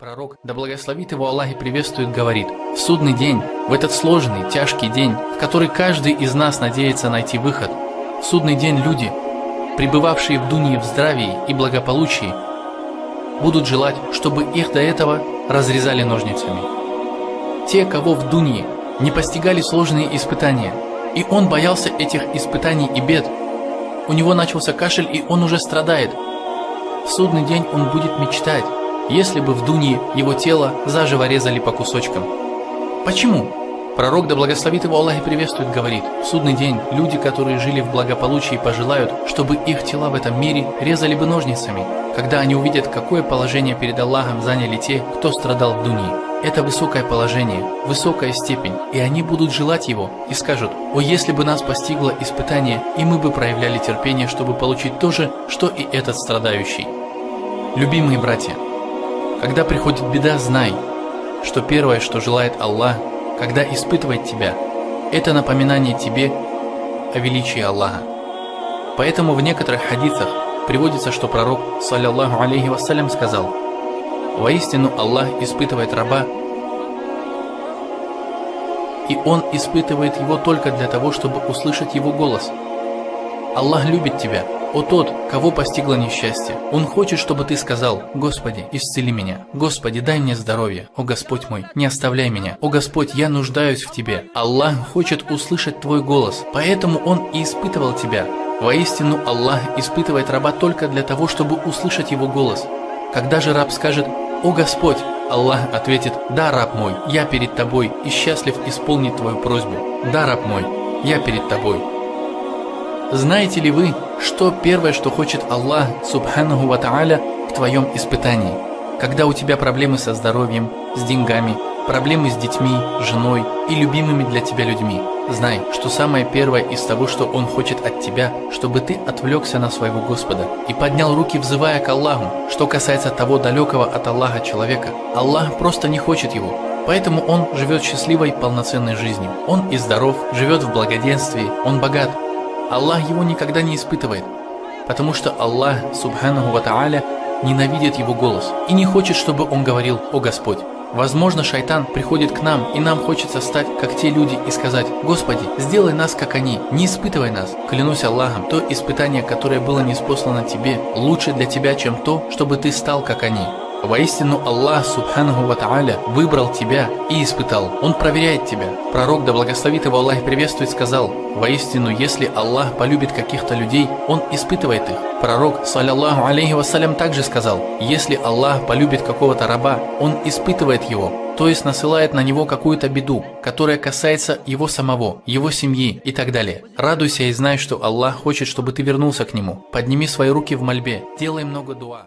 Пророк, да благословит его Аллах и приветствует, говорит: в судный день, в этот сложный, тяжкий день, в который каждый из нас надеется найти выход, в судный день люди, пребывавшие в дунье в здравии и благополучии, будут желать, чтобы их до этого разрезали ножницами. Те, кого в дунье не постигали сложные испытания, и он боялся этих испытаний и бед, у него начался кашель, и он уже страдает. В судный день он будет мечтать, если бы в дунье его тело заживо резали по кусочкам. Почему? Пророк, да благословит его Аллах и приветствует, говорит: в судный день люди, которые жили в благополучии, пожелают, чтобы их тела в этом мире резали бы ножницами, когда они увидят, какое положение перед Аллахом заняли те, кто страдал в дунье. Это высокое положение, высокая степень, и они будут желать его и скажут: о, если бы нас постигло испытание, и мы бы проявляли терпение, чтобы получить то же, что и этот страдающий. Любимые братья, когда приходит беда, знай, что первое, что желает Аллах, когда испытывает тебя, это напоминание тебе о величии Аллаха. Поэтому в некоторых хадисах приводится, что пророк, саллаллаху алейхи вассалям, сказал: воистину Аллах испытывает раба, и он испытывает его только для того, чтобы услышать его голос. Аллах любит тебя, о тот, кого постигло несчастье. Он хочет, чтобы ты сказал: Господи, исцели меня. Господи, дай мне здоровье. О Господь мой, не оставляй меня. О Господь, я нуждаюсь в Тебе. Аллах хочет услышать твой голос, поэтому Он и испытывал тебя. Воистину Аллах испытывает раба только для того, чтобы услышать его голос. Когда же раб скажет: о Господь, Аллах ответит: да, раб мой, я перед тобой и счастлив исполнить твою просьбу. Да, раб мой, я перед тобой. Знаете ли вы, что первое, что хочет Аллах, субханаху ва тааля, в твоем испытании? Когда у тебя проблемы со здоровьем, с деньгами, проблемы с детьми, женой и любимыми для тебя людьми, знай, что самое первое из того, что Он хочет от тебя, чтобы ты отвлекся на своего Господа и поднял руки, взывая к Аллаху. Что касается того далекого от Аллаха человека, Аллах просто не хочет его. Поэтому он живет счастливой, полноценной жизнью. Он и здоров, живет в благоденствии, он богат. Аллах его никогда не испытывает, потому что Аллах, субханаху ва тааля, ненавидит его голос и не хочет, чтобы он говорил: о Господь. Возможно, шайтан приходит к нам, и нам хочется стать как те люди и сказать: Господи, сделай нас как они, не испытывай нас. Клянусь Аллахом, то испытание, которое было ниспослано тебе, лучше для тебя, чем то, чтобы ты стал как они. Воистину Аллах, субханаху ва тааля, выбрал тебя и испытал. Он проверяет тебя. Пророк, да благословит его Аллах и приветствует, сказал: воистину, если Аллах полюбит каких-то людей, Он испытывает их. Пророк, саллаллаху алейхи вассалям, также сказал: если Аллах полюбит какого-то раба, Он испытывает его, то есть насылает на него какую-то беду, которая касается его самого, его семьи и так далее. Радуйся и знай, что Аллах хочет, чтобы ты вернулся к Нему. Подними свои руки в мольбе, делай много дуа.